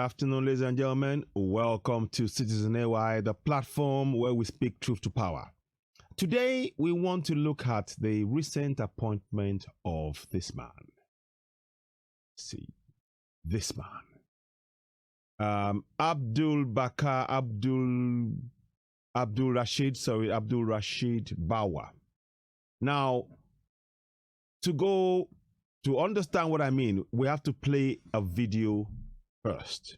afternoon, ladies and gentlemen. Welcome to Citizen AY, the platform where we speak truth to power. Today, we want to look at the recent appointment of this man. See, this man. Abdul Rashid Bawa. Now, to understand what I mean, we have to play a video first.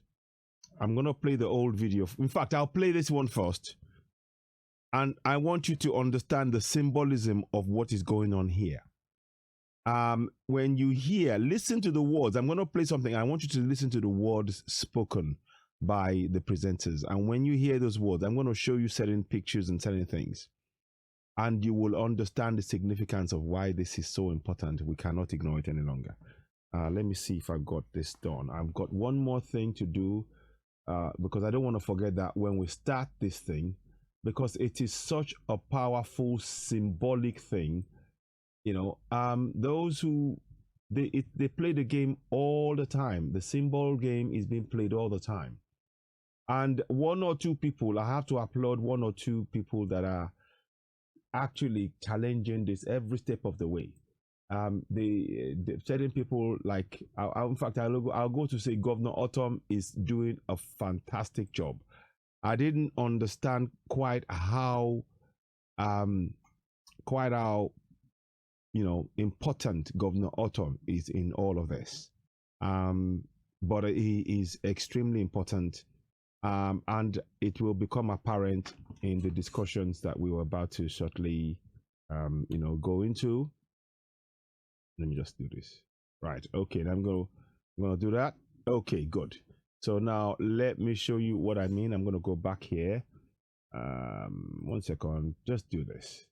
I'm going to play the old video. In fact, I'll play this one first. And I want you to understand the symbolism of what is going on here. When you hear, listen to the words. I'm going to play something. I want you to listen to the words spoken by the presenters. And when you hear those words, I'm going to show you certain pictures and certain things. And you will understand the significance of why this is so important. We cannot ignore it any longer. Let me see if I got this done. I've got one more thing to do because I don't want to forget that when we start this thing, because it is such a powerful symbolic thing. You know, those who they play the game all the time. The symbol game is being played all the time. And one or two people, I have to applaud one or two people that are actually challenging this every step of the way. The certain people like, in fact, I'll go to say Governor Autumn is doing a fantastic job. I didn't understand quite how important Governor Autumn is in all of this. But he is extremely important. And it will become apparent in the discussions that we were about to shortly, go into. Let me just do this. Right. Okay. I'm going to do that. Okay, good. So now let me show you what I mean. I'm going to go back here. 1 second. Just do this.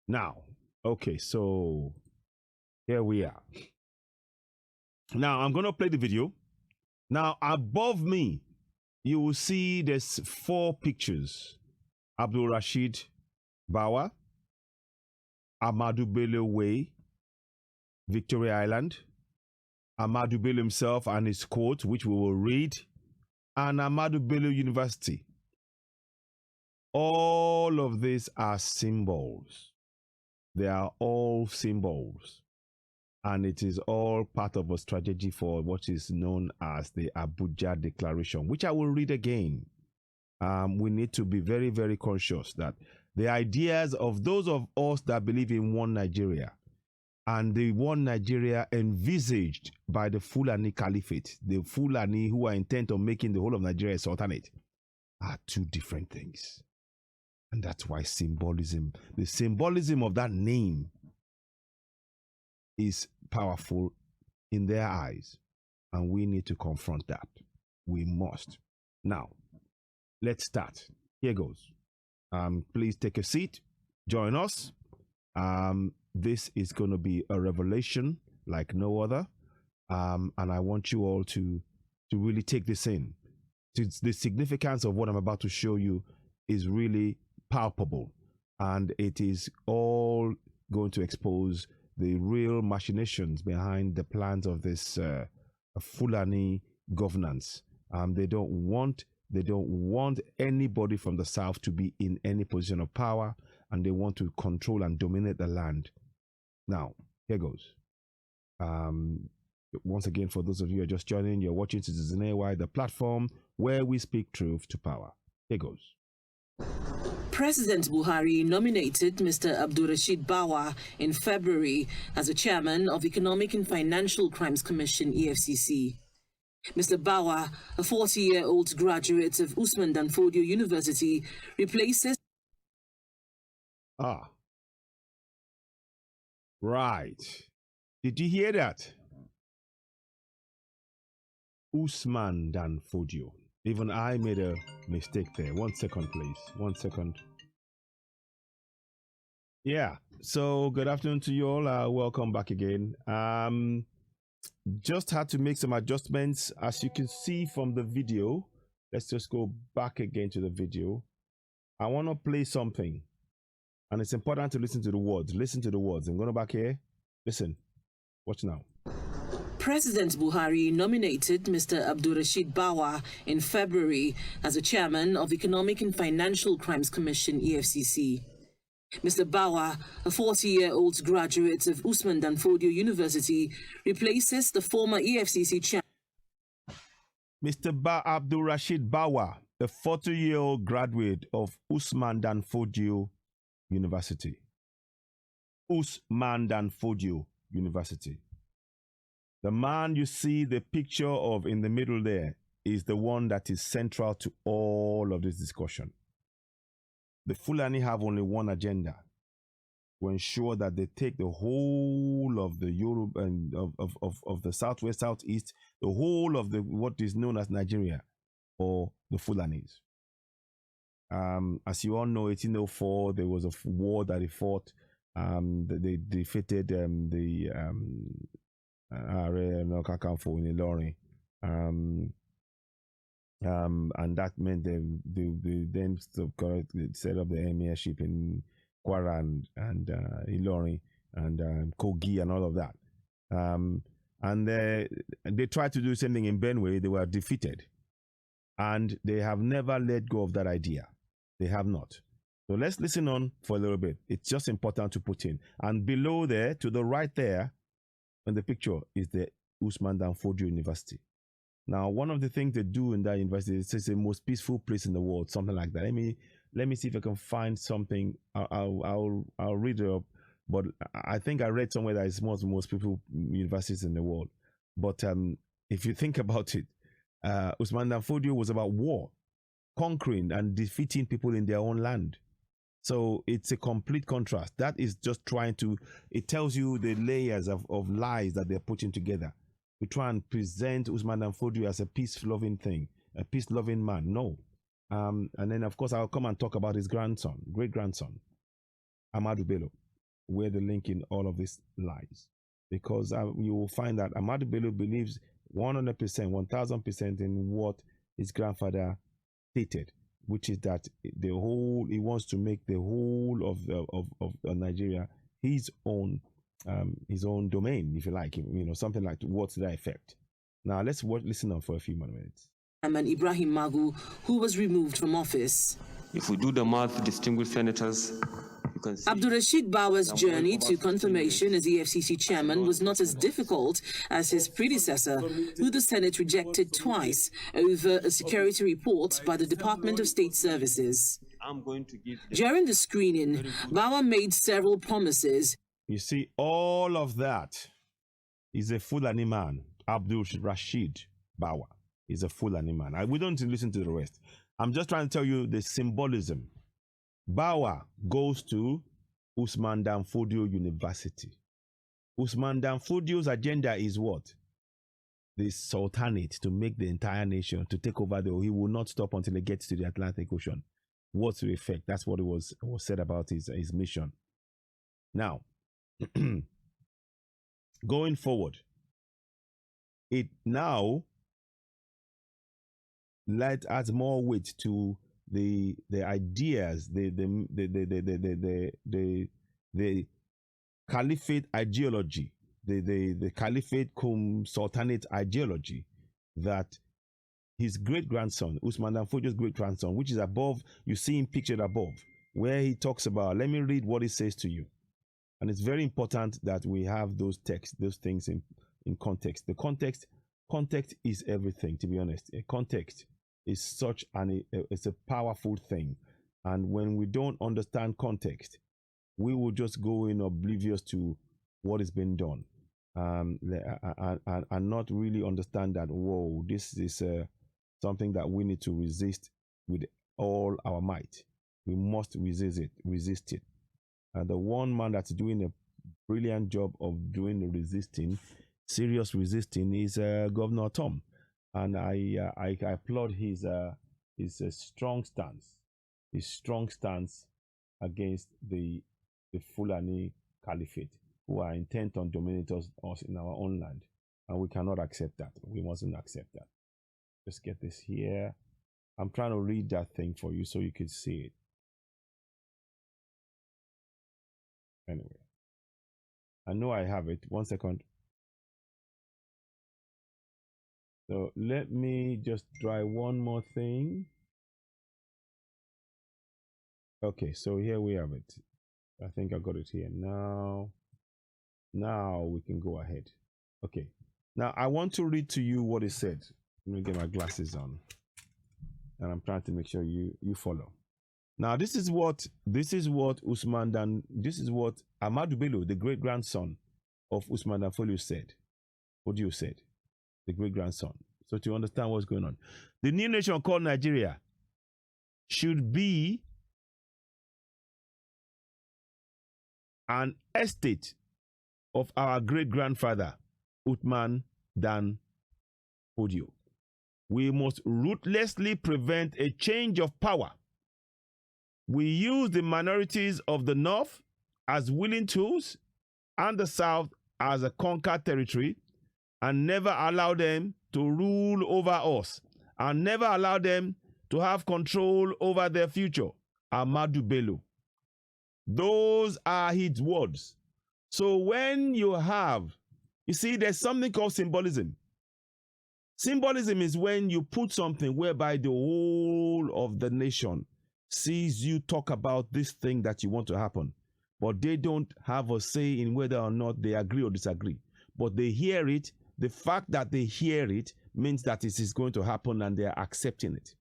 Now, okay. So here we are. Now I'm going to play the video. Now above me, you will see there's 4 pictures. Abdul Rashid Bawa, Ahmadu Bello Way, Victoria Island, Ahmadu Bello himself and his quote, which we will read, and Ahmadu Bello University. All of these are symbols. They are all symbols. And it is all part of a strategy for what is known as the Abuja Declaration, which I will read again. We need to be very, very conscious that the ideas of those of us that believe in one Nigeria and the one Nigeria envisaged by the Fulani Caliphate, the Fulani who are intent on making the whole of Nigeria a sultanate, are 2 different things. And that's why the symbolism of that name is powerful in their eyes, and we need to confront that. We must. Now, let's start. Here goes. Please take a seat. Join us. This is going to be a revelation like no other, and I want you all to really take this in. The significance of what I'm about to show you is really palpable, and it is all going to expose the real machinations behind the plans of this Fulani governance. They don't want anybody from the south to be in any position of power, and they want to control and dominate the land. Now, here goes. Once again, for those of you who are just joining, you're watching Citizen AY, the platform where we speak truth to power. Here goes. President Buhari nominated Mr. Abdulrashid Bawa in February as the chairman of Economic and Financial Crimes Commission, EFCC. Mr. Bawa, a 40-year-old graduate of Usman Dan Fodio University, replaces... Right. Did you hear that? Usman Dan Fodio. Even I made a mistake there. 1 second, please. 1 second. Yeah. So good afternoon to you all. Welcome back again. Just had to make some adjustments. As you can see from the video, let's just go back again to the video. I want to play something. And it's important to listen to the words. Listen to the words. I'm going back here. Listen. Watch now. President Buhari nominated Mr. Abdurrashid Bawa in February as the chairman of Economic and Financial Crimes Commission, EFCC. Mr. Bawa, a 40-year-old graduate of Usman Dan Fodio University, replaces the former EFCC chairman. Mr. Abdul Rashid Bawa, a 40-year-old graduate of Usman Dan Fodio University. Usman Dan Fodio University. The man you see the picture of in the middle there is the one that is central to all of this discussion. The Fulani have only one agenda: to ensure that they take the whole of the Europe and of the southwest, southeast, the whole of the what is known as Nigeria, or the Fulanis. As you all know, 1804 there was a war that they fought. They defeated the Kakanfo in Ilorin, and that meant they then set up the emirship in Kwara and Ilorin and Kogi and all of that. And they tried to do the same thing in Benue. They were defeated, and they have never let go of that idea. They have not. So let's listen on for a little bit. It's just important to put in. And below there, to the right there, in the picture, is the Usman Dan Fodio University. Now, one of the things they do in that university is it's the most peaceful place in the world, something like that. Let me see if I can find something. I'll read it up. But I think I read somewhere that it's one of the most peaceful universities in the world. But if you think about it, Usman Dan Fodio was about war, conquering and defeating people in their own land. So it's a complete contrast. That is just trying to, it tells you the layers of lies that they're putting together to try and present Usman Dan Fodio as a peace-loving thing, a peace-loving man. No. And then, of course, I'll come and talk about his grandson, great-grandson, Ahmadu Bello, where the link in all of this lies. Because you will find that Ahmadu Bello believes 100%, 1000% in what his grandfather stated, which is that he wants to make the whole of Nigeria his own domain, if you like, something like what's that effect. Now let's listen on for a few more minutes. And Ibrahim Magu, who was removed from office. If we do the math, distinguished senators, you can see Abdurrashid Bawa's journey to confirmation as EFCC chairman was not as difficult as his predecessor, who the Senate rejected twice over a security report by the Department of State Services. During the screening, Bawa made several promises. You see, all of that is a Fulani man. Abdul Rashid Bawa is a Fulani man. We don't listen to the rest. I'm just trying to tell you the symbolism. Bawa goes to Usman Dan Fodio University. Usman Dan Fodio's agenda is what? The sultanate, to make the entire nation, to take over he will not stop until he gets to the Atlantic Ocean. What's the effect? That's what it was said about his mission. Now, going forward, it now adds more weight to the ideas, the caliphate ideology, the caliphate cum sultanate ideology that his great-grandson, Usman Dan Fodio's great-grandson, which is above, you see him pictured above, where he talks about, let me read what he says to you. And it's very important that we have those texts, those things in context. The context is everything, to be honest. A context is it's a powerful thing. And when we don't understand context, we will just go in oblivious to what is being done, and not really understand that, whoa, this is something that we need to resist with all our might. We must resist it. And the one man that's doing a brilliant job of doing the resisting, serious resisting, is Governor Tom. And I applaud his strong stance, against the Fulani Caliphate, who are intent on dominating us in our own land. And we cannot accept that. We mustn't accept that. Just get this here. I'm trying to read that thing for you so you can see it. Anyway, I know I have it. 1 second. So let me just try one more thing. Okay, so here we have it. I think I got it here. Now we can go ahead. Okay. Now I want to read to you what it said. Let me get my glasses on. And I'm trying to make sure you follow. Now this is what Usman Dan, this is what Ahmadu Bello, the great grandson of Usman Dan Fodio said. What you said, the great grandson. So to understand what's going on, the new nation called Nigeria should be an estate of our great grandfather Usman Dan Fodio. We must ruthlessly prevent a change of power. We use the minorities of the North as willing tools and the South as a conquered territory, and never allow them to rule over us, and never allow them to have control over their future. Ahmadu Bello. Those are his words. So when you see, there's something called symbolism. Symbolism is when you put something whereby the whole of the nation sees you talk about this thing that you want to happen, but they don't have a say in whether or not they agree or disagree. But they hear it. The fact that they hear it means that it is going to happen and they are accepting it.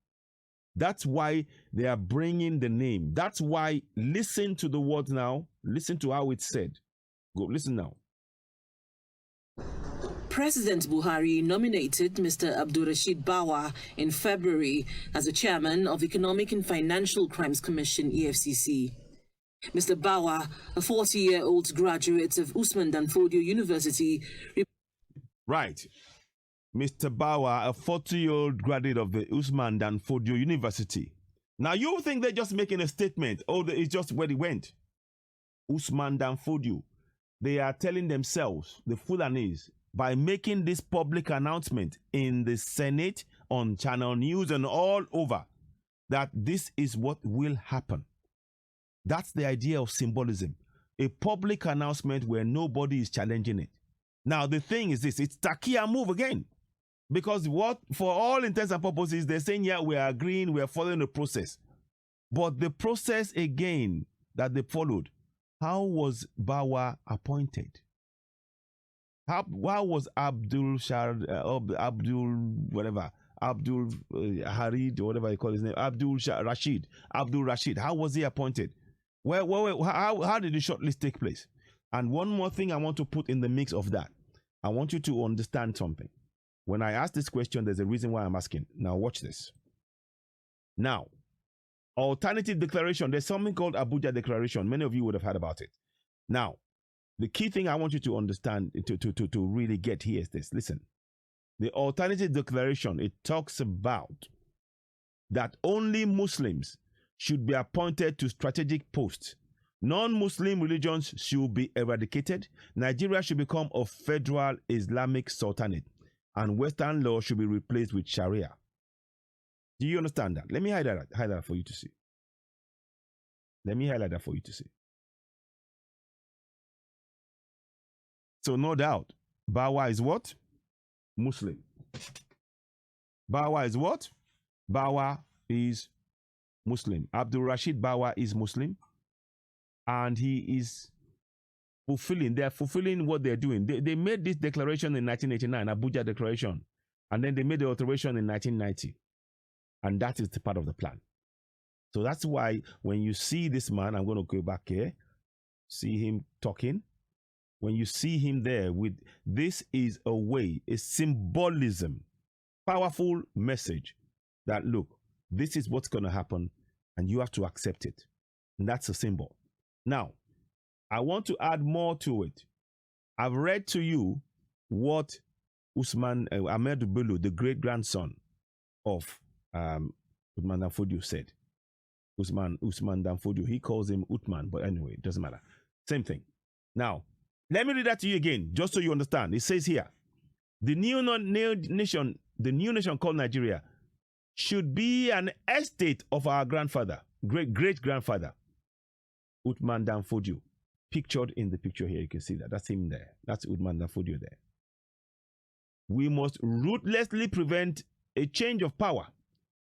That's why they are bringing the name. That's why, listen to the words now. Listen to how it's said. Go, listen now. President Buhari nominated Mr. Abdurrashid Bawa in February as the chairman of Economic and Financial Crimes Commission, EFCC. Mr. Bawa, a 40-year-old graduate of Usman Dan Fodio University. Right. Mr. Bawa, a 40-year-old graduate of the Usman Dan Fodio University. Now, you think they're just making a statement, or it's just where it went. Usman Dan Fodio. They are telling themselves, the Fulanis, by making this public announcement in the Senate, on Channel News and all over, that this is what will happen. That's the idea of symbolism. A public announcement where nobody is challenging it. Now, the thing is this, it's Taqqiya move again. Because what, for all intents and purposes, they're saying, yeah, we are agreeing, we are following the process. But the process again that they followed, how was Bawa appointed? How was Abdul Harid, or whatever you call his name, Abdul Rashid, how was he appointed? How did the shortlist take place? And one more thing I want to put in the mix of that. I want you to understand something. When I ask this question, there's a reason why I'm asking. Now watch this. Now, alternative declaration, there's something called Abuja Declaration. Many of you would have heard about it. Now, the key thing I want you to understand, to really get here is this. Listen, the alternative declaration, it talks about that only Muslims should be appointed to strategic posts. Non-Muslim religions should be eradicated. Nigeria should become a federal Islamic sultanate, and Western law should be replaced with Sharia. Do you understand that? Let me highlight that for you to see. Let me highlight that for you to see. So no doubt, Bawa is what? Muslim. Bawa is what? Bawa is Muslim. Abdul Rashid Bawa is Muslim. And he is they're fulfilling what they're doing. They made this declaration in 1989, Abuja Declaration. And then they made the alteration in 1990. And that is the part of the plan. So that's why when you see this man, I'm going to go back here, see him talking. When you see him there with, this is a way, a symbolism, powerful message that, look, this is what's going to happen and you have to accept it. And that's a symbol. Now, I want to add more to it. I've read to you what Ahmadu Bello, the great-grandson of Usman Dan Fodio, said. Usman Dan Fodio, he calls him Utman, but anyway, it doesn't matter. Same thing. Now, let me read that to you again, just so you understand. It says here, the new nation called Nigeria should be an estate of our grandfather, great-grandfather, Usman Dan Fodio. Pictured in the picture here, you can see that. That's him there. That's Usman Dan Fodio there. We must ruthlessly prevent a change of power.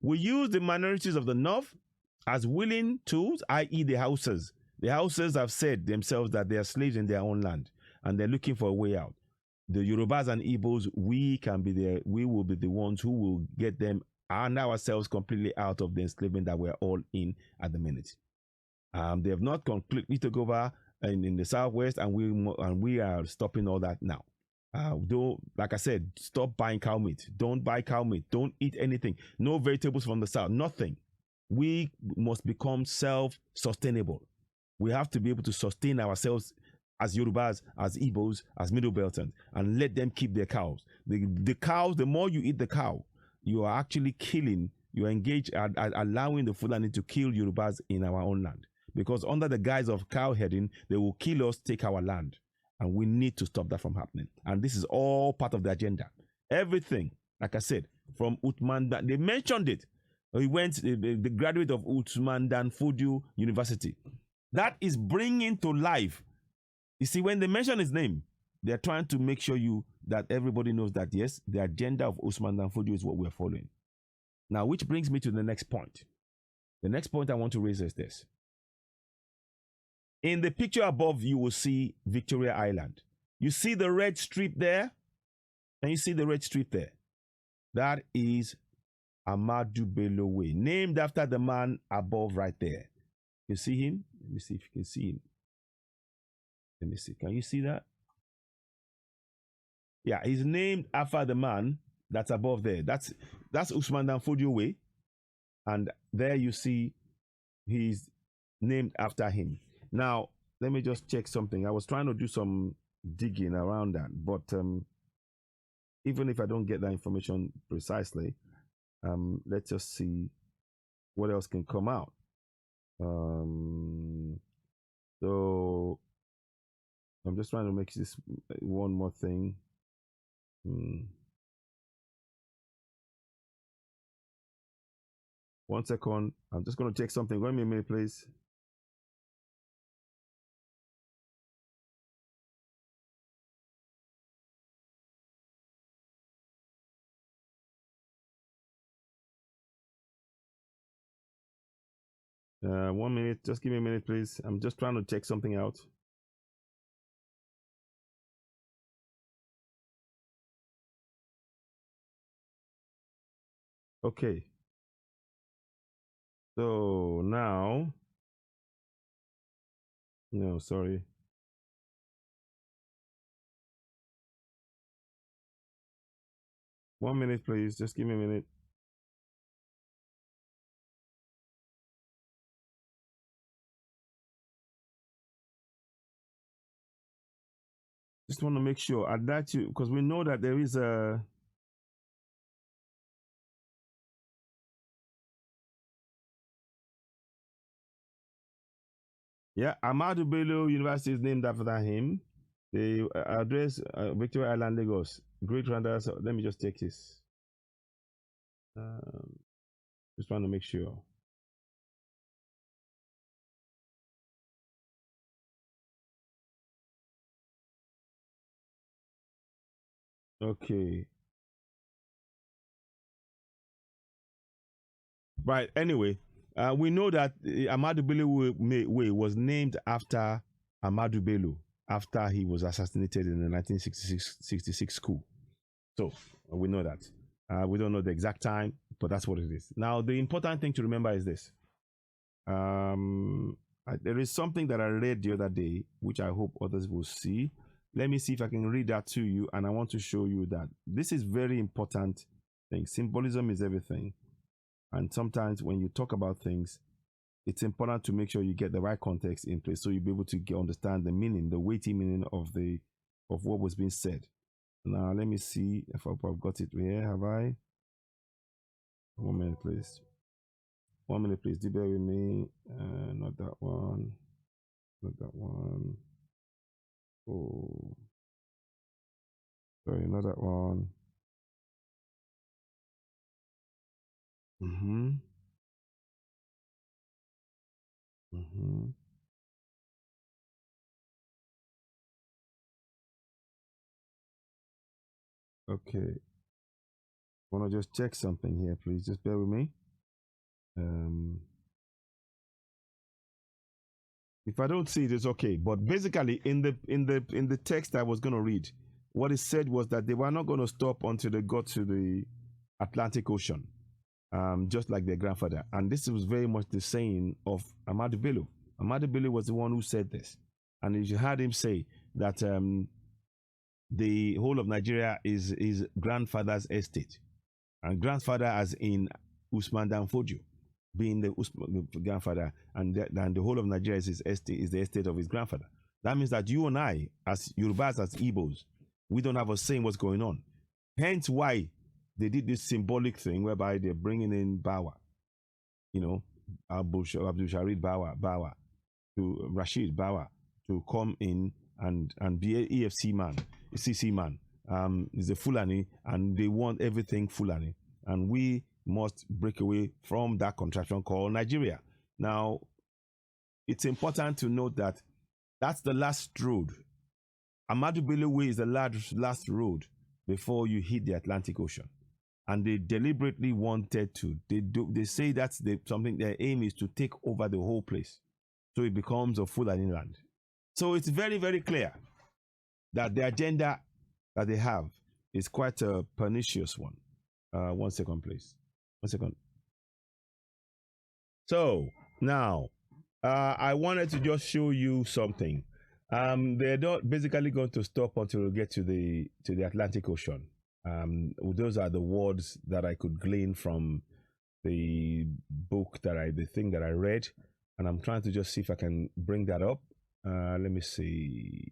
We use the minorities of the North as willing tools, i.e. the Hausas. The Hausas have said themselves that they are slaves in their own land and they're looking for a way out. The Yorubas and Igbos, we will be the ones who will get them and ourselves completely out of the enslavement that we're all in at the minute. They have not completely took over in the Southwest, and we are stopping all that now. Though, like I said, stop buying cow meat. Don't buy cow meat. Don't eat anything. No vegetables from the South. Nothing. We must become self-sustainable. We have to be able to sustain ourselves as Yorubas, as Igbos, as Middle Beltons, and let them keep their cows. The cows, the more you eat the cow, you are actually killing, you are engaged at allowing the Fulani to kill Yorubas in our own land. Because under the guise of cow herding, they will kill us, take our land. And we need to stop that from happening. And this is all part of the agenda. Everything, like I said, from Usman Dan, they mentioned it. He went, the graduate of Usman Dan Fodio University. That is bringing to life. You see, when they mention his name, they're trying to make sure that everybody knows that, yes, the agenda of Usman Dan Fodio is what we're following. Now, which brings me to the next point. The next point I want to raise is this. In the picture above, you will see Victoria Island. You see the red strip there? And you see the red strip there? That is Ahmadu Bello Way, named after the man above right there. You see him? Let me see if you can see him. Let me see. Can you see that? Yeah, he's named after the man that's above there. That's Usman Dan Fodio Way. And there you see he's named after him. Now, let me just check something. I was trying to do some digging around that, but even if I don't get that information precisely, let's just see what else can come out. So I'm just trying to make this one more thing. One second. I'm just going to check something. Wait me a minute, please. One minute. Just give me a minute, please. I'm just trying to check something out. Okay. So now, no, sorry. One minute, please. Just give me a minute. Just want to make sure I'd like to, because we know that there is a Ahmadu Bello University is named after him. The address, Victoria Island, Lagos. Great Randers. Let me just take this. Just trying to make sure. Okay. Right. Anyway, we know that Ahmadu Bello Way was named after Ahmadu Bello after he was assassinated in the 1966 coup. So we know that. We don't know the exact time, but that's what it is. Now, the important thing to remember is this. There is something that I read the other day, which I hope others will see. Let me see if I can read that to you, and I want to show you that this is very important thing. Symbolism is everything. And sometimes when you talk about things, it's important to make sure you get the right context in place so you'll be able to understand the meaning, the weighty meaning of what was being said. Now, let me see if I've got it here. Have I? 1 minute, please. 1 minute, please. Do bear with me. Not that one. Not that one. Oh. Sorry, not that one. Okay. I want to just check something here, please. Just bear with me. If I don't see it, it's okay. But basically, in the text I was going to read, what it said was that they were not going to stop until they got to the Atlantic Ocean, just like their grandfather. And this was very much the saying of Ahmadu Bello. Ahmadu Bello was the one who said this, and you heard him say that the whole of Nigeria is his grandfather's estate, and grandfather as in Usman Dan Fodio, being the grandfather, and the whole of Nigeria is his estate, is the estate of his grandfather. That means that you and I, as Yorubas, as Igbos, we don't have a say in what's going on. Hence why they did this symbolic thing whereby they're bringing in Bawa, Abdul Sharid Bawa, to Rashid Bawa, to come in and be an EFC man, a CC man. Is a Fulani, and they want everything Fulani, and we must break away from that contraction called Nigeria. Now, it's important to note that that's the last road. Ahmadu Bello Way is the last road before you hit the Atlantic Ocean, and they deliberately wanted to. They say that's something. Their aim is to take over the whole place, so it becomes a Fulani land. So it's very, very clear that the agenda that they have is quite a pernicious one. 1 second, please. 1 second. So now, I wanted to just show you something. They're not basically going to stop until we get to the Atlantic Ocean. Those are the words that I could glean from the book the thing that I read, and I'm trying to just see if I can bring that up. Let me see.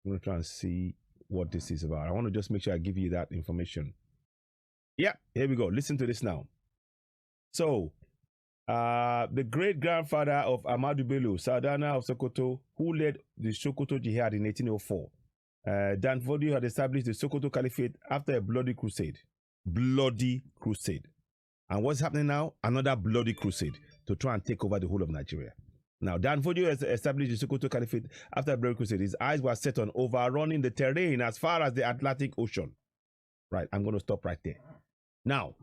I'm going to try and see what this is about. I want to just make sure I give you that information. Yeah, here we go. Listen to this now. So, the great-grandfather of Ahmadu Bello, Sardana of Sokoto, who led the Sokoto Jihad in 1804, Dan Fodio had established the Sokoto Caliphate after a bloody crusade. Bloody crusade. And what's happening now? Another bloody crusade to try and take over the whole of Nigeria. Now, Dan Fodio has established the Sokoto Caliphate after a bloody crusade. His eyes were set on overrunning the terrain as far as the Atlantic Ocean. Right, I'm going to stop right there. Now,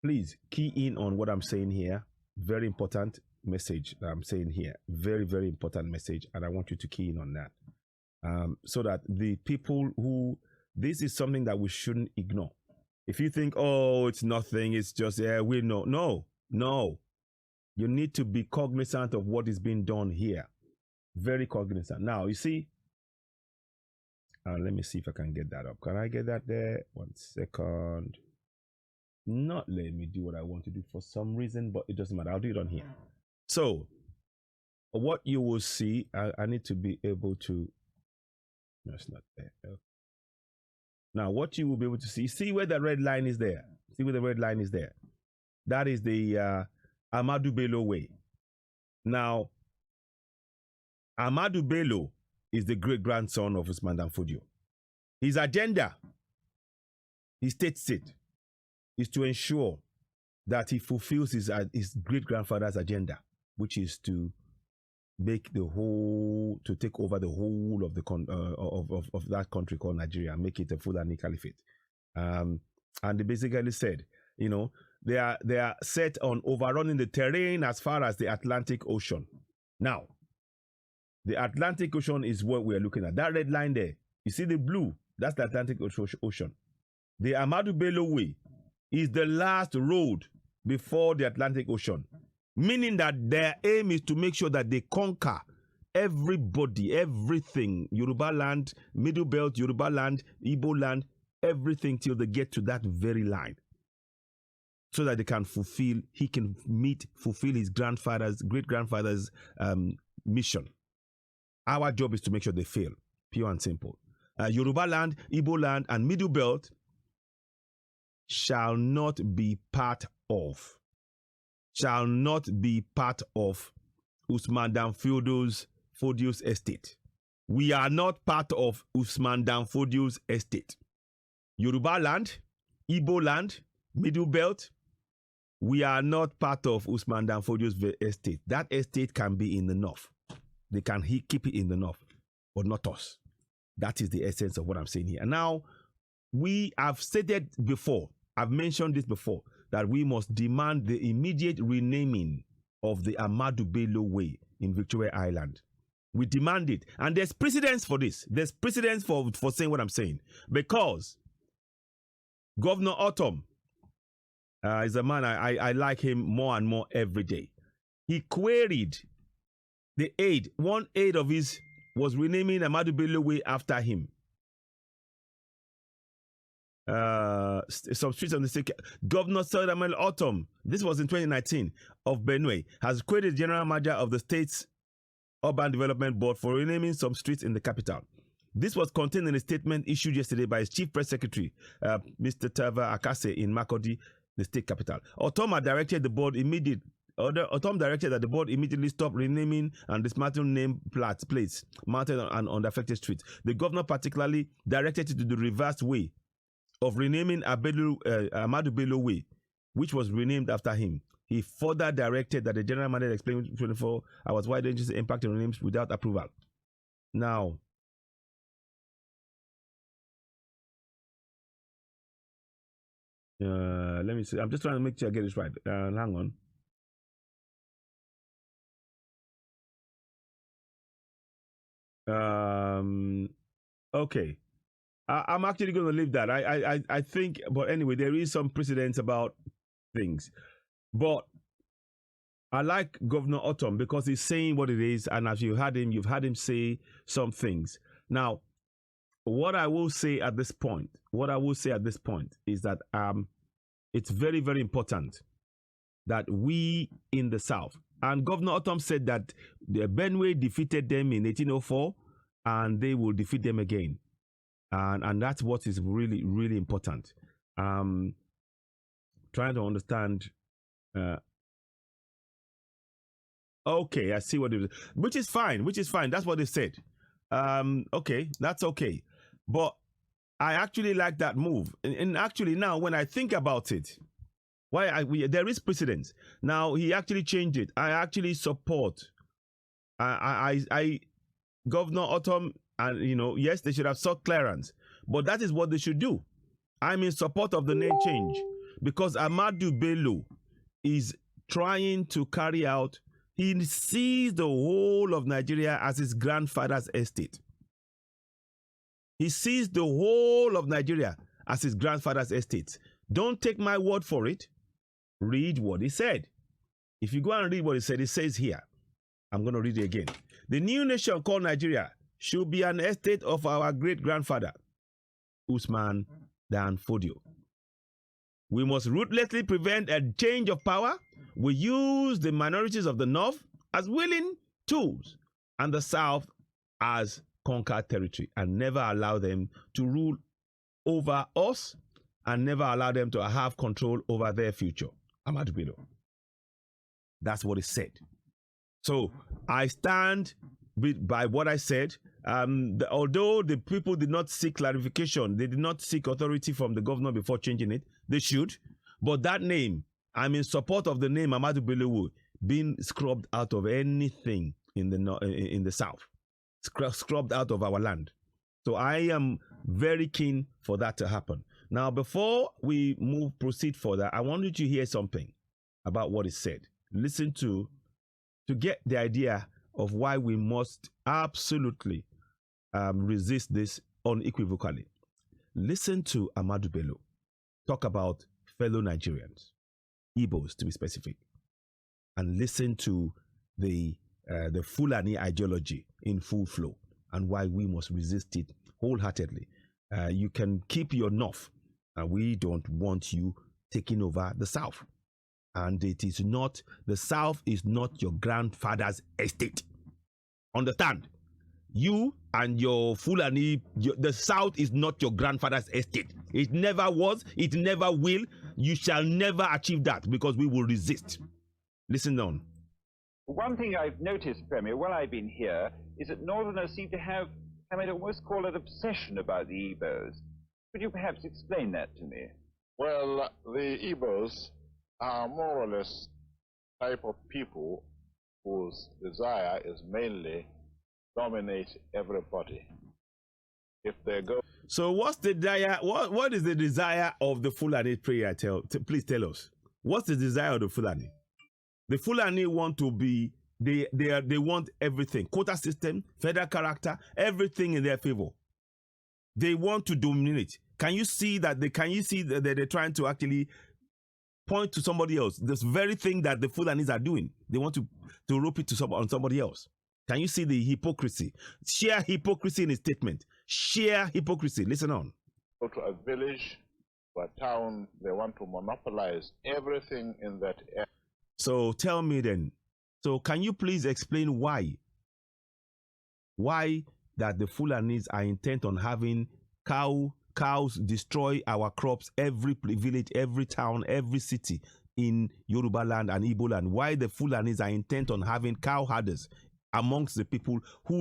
please key in on what I'm saying here. Very important message that I'm saying here. Very, very important message. And I want you to key in on that. So that the people who, this is something that we shouldn't ignore. If you think, oh, it's nothing, it's just, yeah, we know. No. You need to be cognizant of what is being done here. Very cognizant. Now, you see, let me see if I can get that up. Can I get that there? 1 second. Not letting me do what I want to do for some reason, but it doesn't matter. I'll do it on here. So, what you will see, I need to be able to, no, it's not there. Okay. Now, what you will be able to see where the red line is there. See where the red line is there. That is the Ahmadu Bello Way. Now, Ahmadu Bello is the great-grandson of Usman Dan Fodio. His agenda, he states it, is to ensure that he fulfills his great-grandfather's agenda, which is to make to take over the whole of of that country called Nigeria and make it a Fulani Caliphate. And they basically said, they are set on overrunning the terrain as far as the Atlantic Ocean. Now, the Atlantic Ocean is what we are looking at. That red line there, you see the blue, that's the Atlantic Ocean. The Ahmadu Bello Way is the last road before the Atlantic Ocean, meaning that their aim is to make sure that they conquer everybody, everything, Yoruba land, Middle Belt, Yoruba land, Igbo land, everything till they get to that very line, so that they can fulfill his great-grandfather's mission. Our job is to make sure they fail, pure and simple. Yoruba land, Igbo land, and Middle Belt shall not be part of Usman Dan Fodio's estate. We are not part of Usman Dan Fodio's estate. Yoruba land, Igbo land, Middle Belt, we are not part of Usman Dan Fodio's estate. That estate can be in the north. They can keep it in the north, but not us. That is the essence of what I'm saying here. Now, we have stated before, I've mentioned this before, that we must demand the immediate renaming of the Ahmadu Bello Way in Victoria Island. We demand it. And there's precedence for this. There's precedence for saying what I'm saying. Because Governor Autumn is a man, I like him more and more every day. He queried the aide. One aide of his was renaming Ahmadu Bello Way after him. Some streets on the state. Governor Samuel Autumn, this was in 2019, of Benue, has queried the general manager of the state's Urban Development Board for renaming some streets in the capital. This was contained in a statement issued yesterday by his chief press secretary, Mr. Tava Akase, in Makurdi, the state capital. Autumn directed that the board immediately stop renaming and dismantling name plates mounted on the affected streets. The governor particularly directed it to the reverse way of renaming Ahmadu Bello Way, which was renamed after him. He further directed that the general manager explain 24 hours why dangerous impact on names without approval. Now, let me see. I'm just trying to make sure I get this right. Hang on. Okay. I'm actually going to leave that. I think, but anyway, there is some precedence about things. But I like Governor Autumn because he's saying what it is, and as you've had him say some things. Now, what I will say at this point is that it's very, very important that we in the South, and Governor Autumn said that the Benue defeated them in 1804, and they will defeat them again. And that's what is really, really important. Trying to understand. Okay, I see what it is. Which is fine. That's what they said. Okay, that's okay. But I actually like that move. And actually now, when I think about it, there is precedence. Now, he actually changed it. I actually support. Governor Autumn, and yes, they should have sought clearance, but that is what they should do. I'm in support of the name change because Ahmadu Bello is trying to carry out. He sees the whole of Nigeria as his grandfather's estate. He sees the whole of Nigeria as his grandfather's estate. Don't take my word for it. Read what he said. If you go and read what he said, it says here. I'm going to read it again. The new nation called Nigeria should be an estate of our great-grandfather, Usman Dan Fodio. We must ruthlessly prevent a change of power. We use the minorities of the North as willing tools and the South as conquered territory, and never allow them to rule over us and never allow them to have control over their future. Ahmadu Bello. That's what it said. So I stand by what I said. Although the people did not seek clarification, they did not seek authority from the governor before changing it. They should. But that name, I'm in support of the name Ahmadu Bello being scrubbed out of anything in the South, scrubbed out of our land. So I am very keen for that to happen. Now, before we proceed further, I want you to hear something about what is said. Listen to get the idea of why we must absolutely resist this unequivocally. Listen to Ahmadu Bello talk about fellow Nigerians, Igbos to be specific, and listen to the Fulani ideology in full flow and why we must resist it wholeheartedly. You can keep your North, and we don't want you taking over the South. And it is not, the South is not your grandfather's estate. Understand? You and your Fulani, the South is not your grandfather's estate. It never was, it never will. You shall never achieve that because we will resist. Listen on. One thing I've noticed, Premier, while I've been here, is that Northerners seem to have, I might almost call it obsession about the Igbos. Could you perhaps explain that to me? Well, the Igbos are more or less type of people whose desire is mainly dominate everybody. if they go. So what's the desire? What is the desire of the Fulani prayer? Please tell us. What's the desire of the Fulani? The Fulani want to be, they want everything. Quota system, federal character, everything in their favor. They want to dominate. Can you see that they're trying to actually point to somebody else? This very thing that the Fulanis are doing. They want to rope it to on somebody else. Can you see the hypocrisy? Sheer hypocrisy in his statement. Sheer hypocrisy. Listen on. Go to a village or a town, they want to monopolize everything in that area. So tell me then. So can you please explain why? Why that the Fulanis are intent on having cows destroy our crops, every village, every town, every city in Yoruba land and Igbo land? Why the Fulanis are intent on having cow herders amongst the people who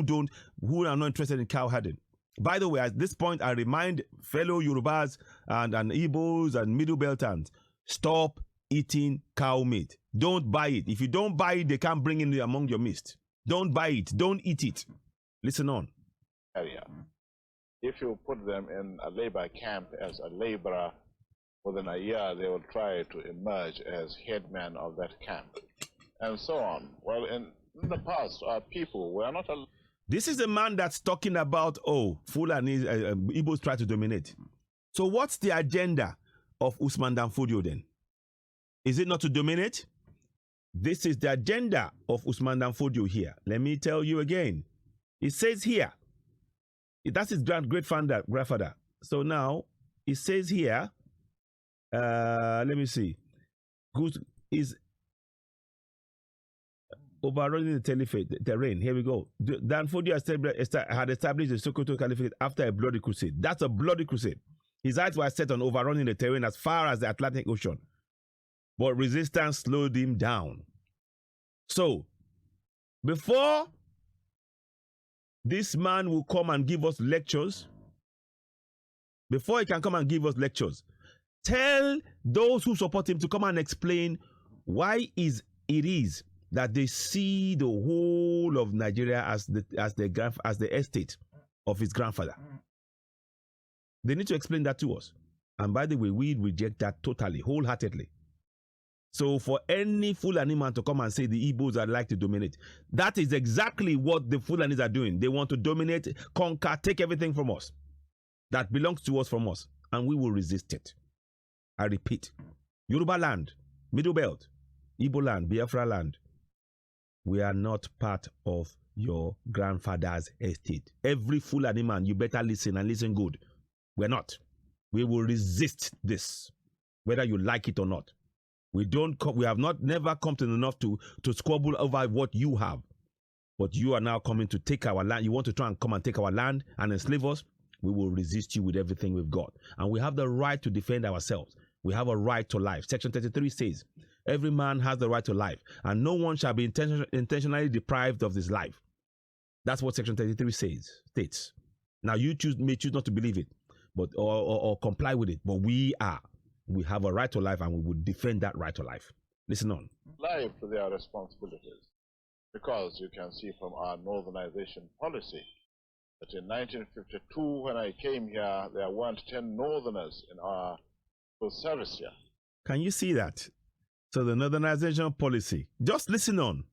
are not interested in cow herding? By the way, at this point, I remind fellow Yorubas and Igbos and Middle Beltans, stop eating cow meat. Don't buy it. If you don't buy it, they can't bring it among your midst. Don't buy it. Don't eat it. Listen on. Area. If you put them in a labor camp as a laborer, within a year they will try to emerge as headman of that camp, and so on. Well, in the past, our people were not. This is a man that's talking about, Fulani, Igbos try to dominate. So what's the agenda of Usman Dan Fodio then? Is it not to dominate? This is the agenda of Usman Dan Fodio here. Let me tell you again. It says here, that's his grandfather. So now, it says here, let me see. Good is overrunning the terrain. Here we go. Dan Fodio had established the Sokoto Caliphate after a bloody crusade. That's a bloody crusade. His eyes were set on overrunning the terrain as far as the Atlantic Ocean. But resistance slowed him down. So, before this man will come and give us lectures, before he can come and give us lectures, tell those who support him to come and explain why it is that they see the whole of Nigeria as the estate of his grandfather. They need to explain that to us. And by the way, we reject that totally, wholeheartedly. So for any Fulani man to come and say the Igbos are like to dominate, that is exactly what the Fulanis are doing. They want to dominate, conquer, take everything from us that belongs to us from us, and we will resist it. I repeat, Yoruba land, Middle Belt, Igbo land, Biafra land, we are not part of your grandfather's estate. Every Fulani man, you better listen and listen good. We're not. We will resist this, whether you like it or not. We have never come to enough to squabble over what you have. But you are now coming to take our land. You want to try and come and take our land and enslave us? We will resist you with everything we've got. And we have the right to defend ourselves. We have a right to life. Section 33 says, every man has the right to life, and no one shall be intentionally deprived of his life. That's what Section 33 states. Now you may choose not to believe it, but or comply with it. But we have a right to life, and we will defend that right to life. Listen on. Live to their responsibilities, because you can see from our northernization policy that in 1952, when I came here, there weren't 10 northerners in our service here. Can you see that? So the northernization policy, just listen on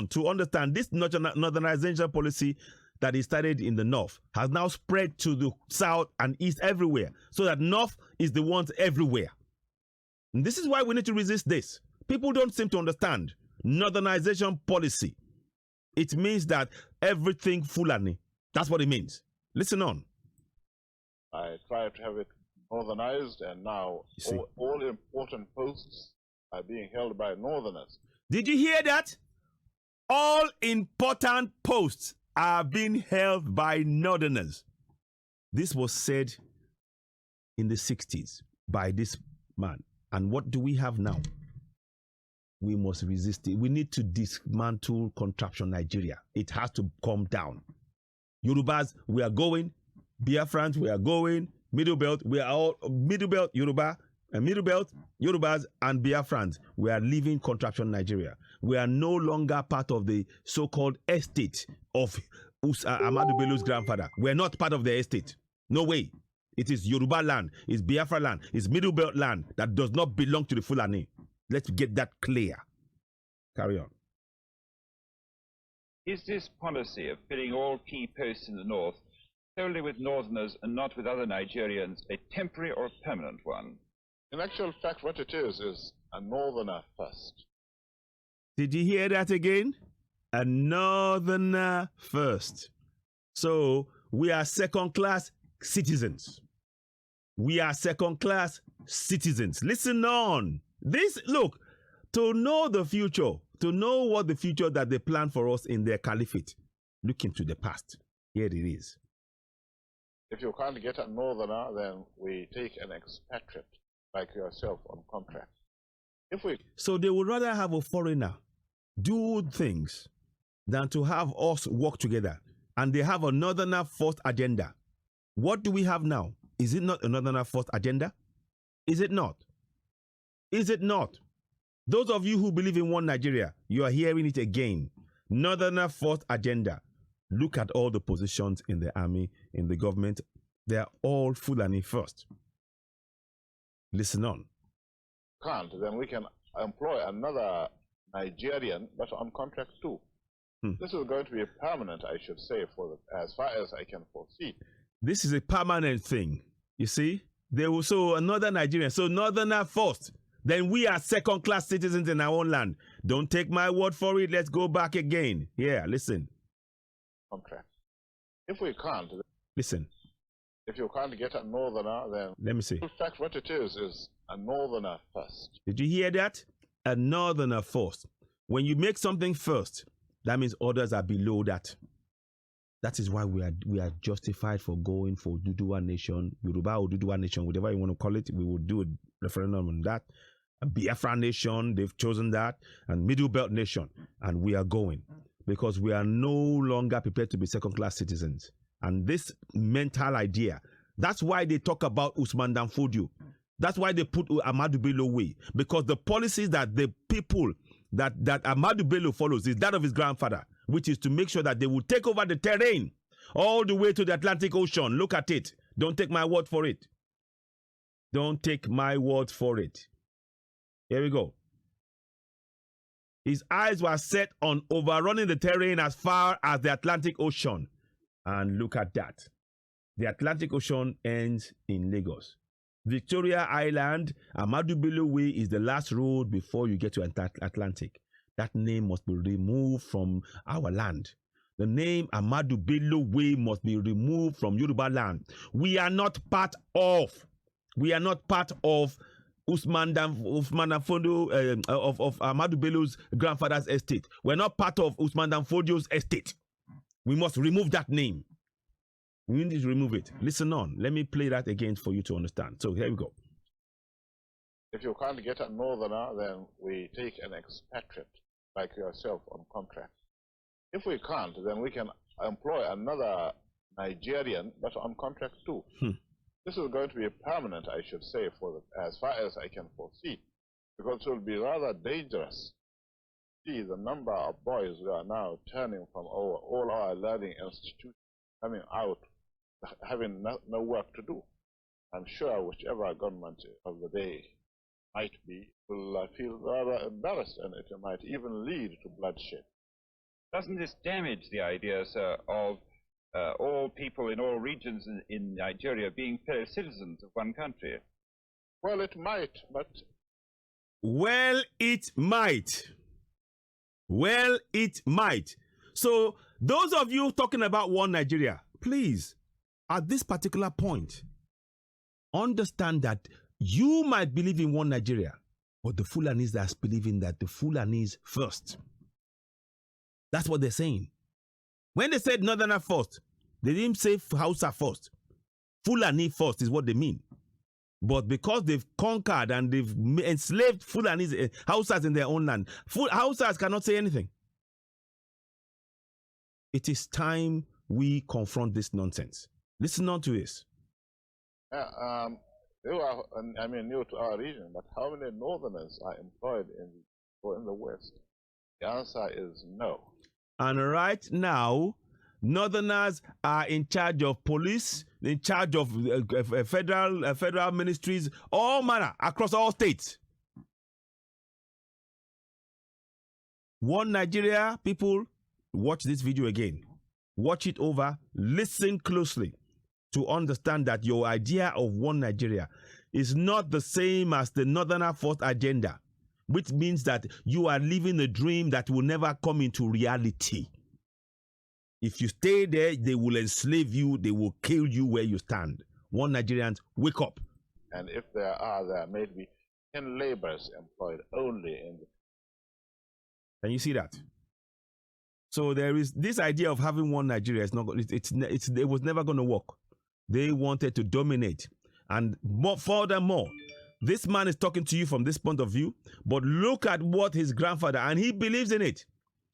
to understand this northernization policy that he started in the north has now spread to the south and east everywhere, so that north is the ones everywhere. And this is why we need to resist this. People don't seem to understand northernization policy. It means that everything Fulani. That's what it means. Listen on. I try to have it northernized, and now all important posts are being held by northerners. Did you hear that? All important posts are being held by northerners. This was said in the 60s by this man. And what do we have now? We must resist it. We need to dismantle contraption Nigeria. It has to come down. Yorubas, we are going. Biafrans, we are going. Middle Belt, we are all Middle Belt, Yoruba, and Middle Belt, Yorubas, and Biafrans. We are leaving contraption Nigeria. We are no longer part of the so-called estate of Amadu Bello's grandfather. We are not part of the estate. No way. It is Yoruba land, it's Biafra land, it's Middle Belt land that does not belong to the Fulani. Let's get that clear. Carry on. Is this policy of filling all key posts in the north solely with northerners and not with other Nigerians a temporary or a permanent one? In actual fact, what it is a northerner first. Did you hear that again? A northerner first. So we are second-class citizens. We are second-class citizens. Listen on. Look, to know the future, to know what the future that they plan for us in their caliphate, look into the past. Here it is. If you can't get a northerner, then we take an expatriate like yourself on contract. So they would rather have a foreigner do things than to have us work together. And they have a northerner first agenda. What do we have now? Is it not a northerner first agenda? Is it not? Is it not? Those of you who believe in one Nigeria, you are hearing it again. Northerner first agenda. Look at all the positions in the army, in the government. They are all Fulani first. Listen on. Can't, then we can employ another Nigerian, but on contract too. This is going to be permanent, I should say, as far as I can foresee. This is a permanent thing. You see? They will so another Nigerian. So northerner first. Then we are second-class citizens in our own land. Don't take my word for it. Let's go back again. Yeah, listen. Contract. If we can't, listen. If you can't get a northerner, then let me see. In fact, what it is a northerner first. Did you hear that? A northerner first. When you make something first, that means others are below that. That is why we are justified for going for Duduwa Nation, Yoruba or Duduwa Nation, whatever you want to call it. We will do a referendum on that. A Biafra Nation, they've chosen that, and Middle Belt Nation, and we are going because we are no longer prepared to be second-class citizens. And this mental idea, that's why they talk about Usman Dan Fodio. That's why they put Ahmadu Bello away, because the policies that the people that Ahmadu Bello follows is that of his grandfather, which is to make sure that they will take over the terrain all the way to the Atlantic Ocean. Look at it. Don't take my word for it. Don't take my word for it. Here we go. His eyes were set on overrunning the terrain as far as the Atlantic Ocean. And look at that. The Atlantic Ocean ends in Lagos. Victoria Island, Ahmadu Bello Way is the last road before you get to Atlantic. That name must be removed from our land. The name Ahmadu Bello Way must be removed from Yoruba land. We are not part of Usman Dan Fodio of Ahmadu Bello's grandfather's estate. We're not part of Usman Dan Fodio's estate. We must remove that name. We need to remove it. Listen on. Let me play that again for you to understand. So here we go. If you can't get a northerner, then we take an expatriate like yourself on contract. If we can't, then we can employ another Nigerian, but on contract too. This is going to be permanent, I should say, as far as I can foresee, because it will be rather dangerous. See the number of boys who are now turning from all our learning institutions, coming out, having no work to do. I'm sure whichever government of the day might be will feel rather embarrassed, and it might even lead to bloodshed. Doesn't this damage the idea, sir, of all people in all regions in Nigeria being fellow citizens of one country? Well, it might, but... Well, it might. Well, it might. So, those of you talking about one Nigeria, please, at this particular point, understand that you might believe in one Nigeria, but the Fulanis are believing that the Fulanis first. That's what they're saying. When they said Northerner first, they didn't say Hausa first. Fulani first is what they mean. But because they've conquered and they've enslaved Fulanis, Hausas in their own land, Hausas cannot say anything. It is time we confront this nonsense. Listen on to this. You are, new to our region, but how many Northerners are employed in the West? The answer is no. And right now, Northerners are in charge of police, in charge of federal ministries, all manner, across all states. One Nigeria, people, watch this video again. Watch it over. Listen closely to understand that your idea of one Nigeria is not the same as the Northerner First Agenda, which means that you are living a dream that will never come into reality. If you stay there, they will enslave you. They will kill you where you stand. One Nigerians, wake up. And if there may be 10 laborers employed only in the... Can you see that? So there is this idea of having one Nigeria. It was never going to work. They wanted to dominate. And furthermore, this man is talking to you from this point of view, but look at what his grandfather, and he believes in it.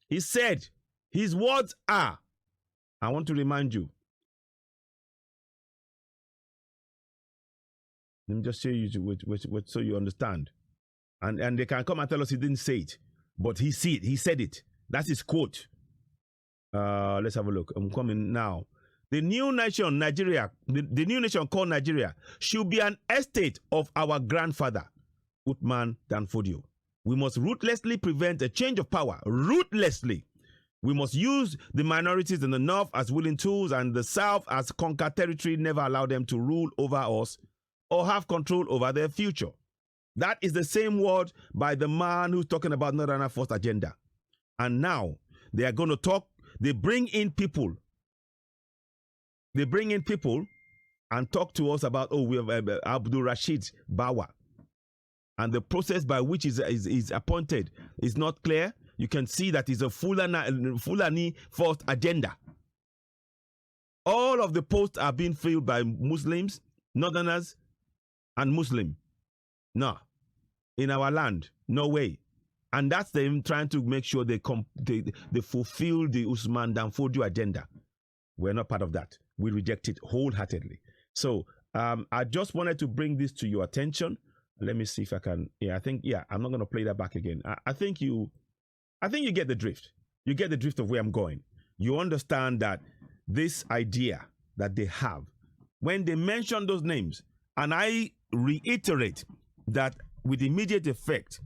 He said, his words are, I want to remind you. Let me just show you so you understand. And they can come and tell us he didn't say it, but he said it. That's his quote. Let's have a look. I'm coming now. The new nation, Nigeria, the new nation called Nigeria, should be an estate of our grandfather, Usman Dan Fodio. We must ruthlessly prevent a change of power. Ruthlessly. We must use the minorities in the north as willing tools and the south as conquered territory, never allow them to rule over us or have control over their future. That is the same word by the man who's talking about Northern First Agenda. And now they are going to talk. They bring in people and talk to us about, we have Abdul Rashid Bawa. And the process by which is appointed is not clear. You can see that it's a Fulani First Agenda. All of the posts are being filled by Muslims, Northerners, and Muslim. No. In our land, no way. And that's them trying to make sure they fulfill the Usman Dan Fodio Agenda. We're not part of that. We reject it wholeheartedly. So I just wanted to bring this to your attention. Let me see if I can. I'm not going to play that back again. I think you get the drift. You get the drift of where I'm going. You understand that this idea that they have, when they mention those names, and I reiterate that with immediate effect,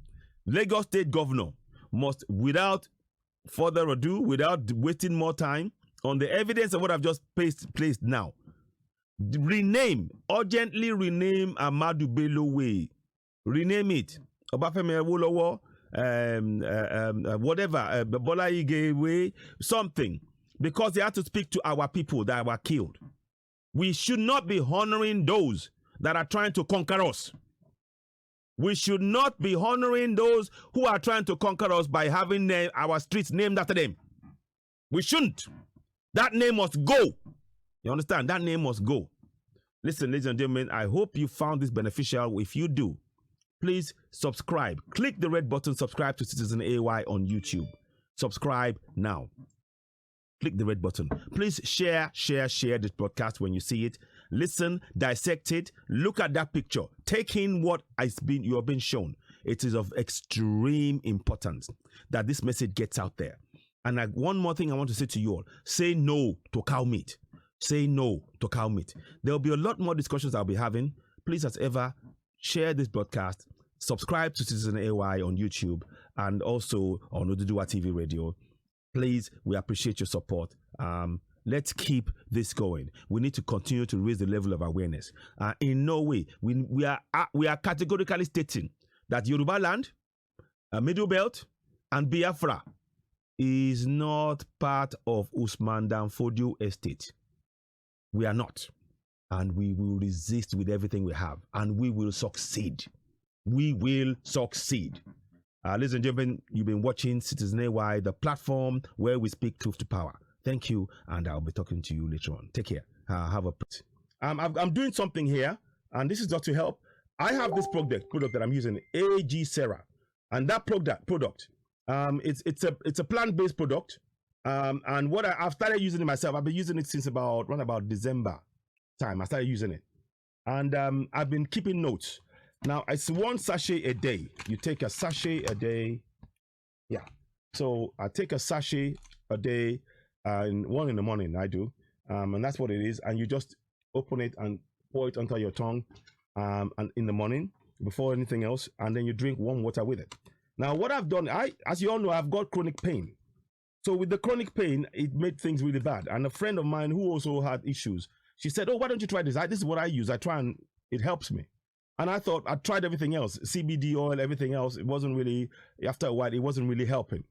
Lagos State Governor must, without further ado, without wasting more time, on the evidence of what I've just placed now, urgently rename Ahmadu Bello Way. Rename it. Obafemi Awolowo, whatever, Bola Ige Way, something. Because they have to speak to our people that were killed. We should not be honoring those that are trying to conquer us. We should not be honoring those who are trying to conquer us by having our streets named after them. We shouldn't. That name must go. You understand? That name must go. Listen, ladies and gentlemen, I hope you found this beneficial. If you do, please subscribe. Click the red button, subscribe to Citizen AY on YouTube. Subscribe now. Click the red button. Please share this broadcast when you see it. Listen, dissect it, look at that picture. Take in what you have been shown. It is of extreme importance that this message gets out there. And one more thing I want to say to you all. Say no to cow meat. Say no to cow meat. There will be a lot more discussions I'll be having. Please, as ever, share this broadcast. Subscribe to Citizen AY on YouTube and also on Oduduwa TV Radio. Please, we appreciate your support. Let's keep this going. We need to continue to raise the level of awareness. In no way, we are categorically stating that Yoruba land, Middle Belt, and Biafra is not part of Usman Dan Fodio estate. We are not. And we will resist with everything we have. And we will succeed. We will succeed. Ladies and gentlemen, you've been watching Citizen AY, the platform where we speak truth to power. Thank you, and I'll be talking to you later on. Take care. Have a... I'm doing something here, and this is not to help. I have this product that I'm using, AG Sarah, and that product, it's a plant-based product, and what I've started using it myself. I've been using it since around about December time. I started using it, and I've been keeping notes. Now it's 1 sachet a day. You take a sachet a day. Yeah. So I take a sachet a day. 1 in the morning, I do. And that's what it is. And you just open it and pour it onto your tongue and in the morning before anything else. And then you drink warm water with it. Now, what I've done, as you all know, I've got chronic pain. So with the chronic pain, it made things really bad. And a friend of mine who also had issues, she said, oh, why don't you try this? This is what I use. I try and it helps me. And I thought, I tried everything else, CBD oil, everything else. It wasn't really, after a while, it wasn't really helping.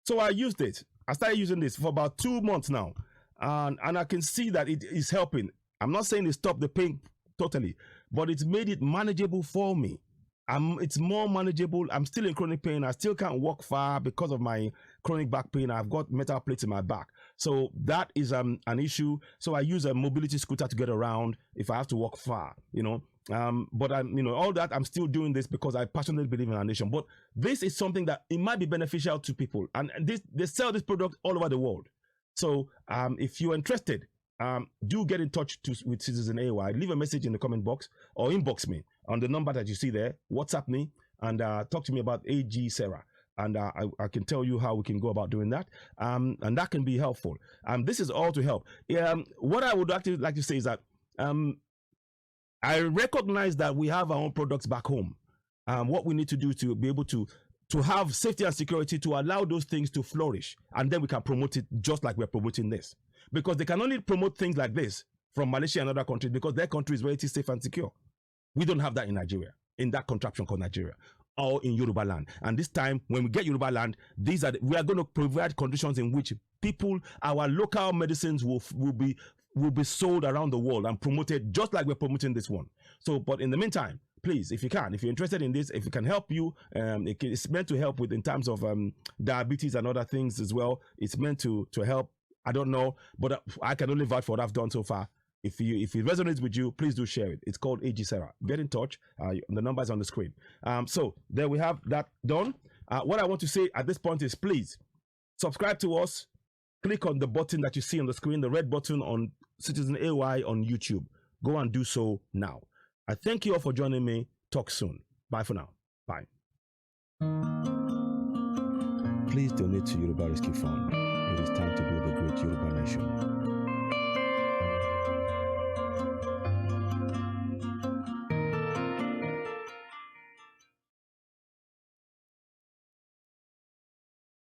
So I used it. I started using this for about 2 months now. And I can see that it is helping. I'm not saying it stopped the pain totally, but it's made it manageable for me. It's more manageable. I'm still in chronic pain. I still can't walk far because of my chronic back pain. I've got metal plates in my back. So that is an issue. So I use a mobility scooter to get around if I have to walk far, you know. But all that, I'm still doing this because I passionately believe in our nation. But this is something that it might be beneficial to people. And they sell this product all over the world. So if you're interested, do get in touch with Citizen AY. Leave a message in the comment box or inbox me on the number that you see there. WhatsApp me and talk to me about AG Sarah. And I can tell you how we can go about doing that. And that can be helpful. This is all to help. What I would actually like to say is that I recognize that we have our own products back home. What we need to do to be able to have safety and security to allow those things to flourish. And then we can promote it just like we're promoting this. Because they can only promote things like this from Malaysia and other countries because their country is very safe and secure. We don't have that in Nigeria, in that contraption called Nigeria, or in Yoruba land. And this time, when we get Yoruba land, we are going to provide conditions in which our local medicines will be sold around the world and promoted just like we're promoting this one. So, but in the meantime, please, if you're interested in this, if it can help you, it's meant to help with in terms of diabetes and other things as well. It's meant to help. I don't know, but I can only vouch for what I've done so far. If it resonates with you, please do share it. It's called AG Sarah. Get in touch. The number is on the screen. So there we have that done. What I want to say at this point is please subscribe to us. Click on the button that you see on the screen, the red button on Citizen AY on YouTube. Go and do so now. I thank you all for joining me. Talk soon. Bye for now. Bye. Please donate to Yoruba Rescue Fund. It is time to build a great Yoruba nation.